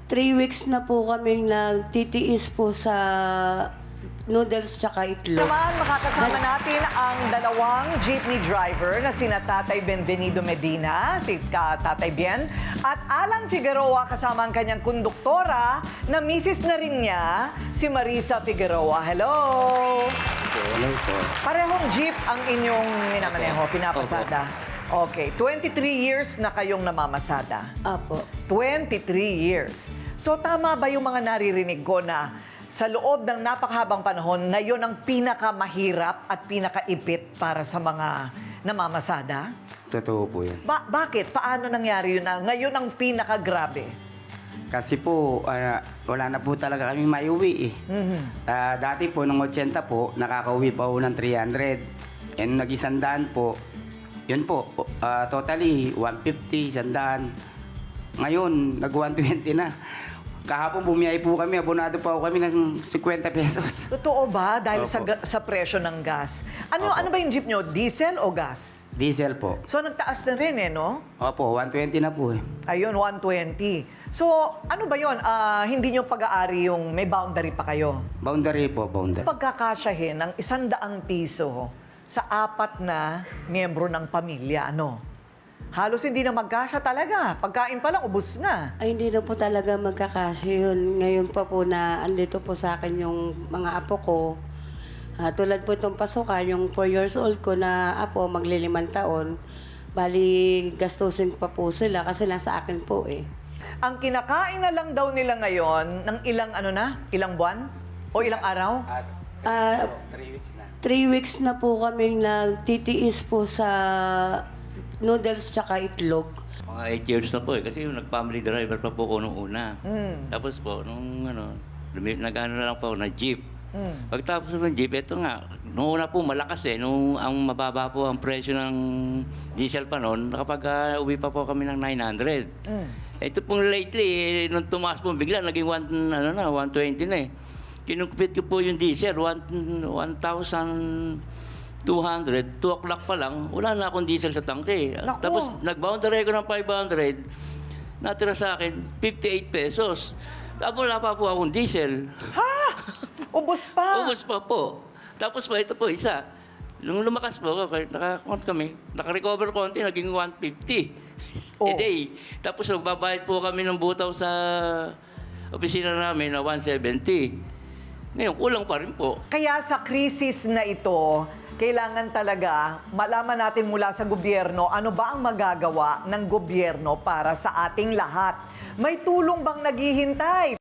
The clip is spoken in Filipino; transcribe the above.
3 weeks na po kaming nagtitiis po sa noodles tsaka itlog. Naman, makakasama natin ang dalawang jeepney driver na sina Tatay Benvenido Medina, si Tatay Bien, at Alan Figueroa kasama ang kanyang konduktora na misis na rin niya, si Marisa Figueroa. Hello! Hello po. Parehong jeep ang inyong minamaneho, pinapasada. Okay, 23 years na kayong namamasada. Apo. 23 years. So tama ba yung mga naririnig ko na sa loob ng napakahabang panahon, ngayon ang pinakamahirap at pinakaipit para sa mga namamasada? Totoo po yan. Bakit? Paano nangyari yun na ngayon ang pinakagrabe? Kasi po, wala na po talaga kami maiuwi eh. Dati po, nung 80 po, nakakauwi pa po ng 300. And nag-100 po, yun po, totally 150, 100. Ngayon, nag-120 na. Kahapon bumiyay po kami, abonado pa po kami ng 50 pesos. Totoo ba? Dahil Opo. sa presyo ng gas. Ano Opo. ba yung jeep nyo? Diesel o gas? Diesel po. So nagtaas na rin eh, no? Opo, 120 na po eh. Ayun, 120. So, ano ba yun? Hindi nyo pag-aari yung may boundary pa kayo? Boundary po, boundary. Pagkakasyahin ng 100 piso sa 4 na miyembro ng pamilya, ano? Halos hindi na magkasya talaga. Pagkain pa lang, ubus na. Ay, hindi na po talaga magkakasya yun. Ngayon pa po na andito po sa akin yung mga apo ko. Tulad po itong pasukan, yung 4 years old ko na apo, magli5 taon. Bali, gastusin ko pa po sila kasi nasa akin po eh. Ang kinakain na lang daw nila ngayon ng ilang buwan? O ilang araw? Ah, 3 weeks na. 3 weeks na po kaming nagtitiis po sa noodles tsaka itlog. Mga 8 years na po eh, kasi yung nag-family driver pa po ko nung una. Tapos po, nung nag-ano na lang po, na jeep. Pagtapos ng jeep, eto nga, nung una po malakas eh, nung ang mababa po ang presyo ng diesel pa noon, nakapag-uwi pa po kami ng 900. Ito pong lately, nung tumaas po bigla, naging 120 na eh. Kinukupit ko po yung diesel, 1,200, 2 o'clock pa lang, wala na akong diesel sa tangke. Naku. Tapos nag-boundary ko ng 500, natira sa akin 58 pesos. Tapos wala pa po akong diesel. Ha? Ubus pa? Ubus pa po. Tapos pa ito po isa. Nung lumakas po, naka-count kami, naka-recover konti, naging 150 a day. Tapos nagbabayad po kami ng butaw sa opisina namin na 170. Ngayon, kulang pa rin po. Kaya sa krisis na ito, kailangan talaga malaman natin mula sa gobyerno ano ba ang magagawa ng gobyerno para sa ating lahat. May tulong bang naghihintay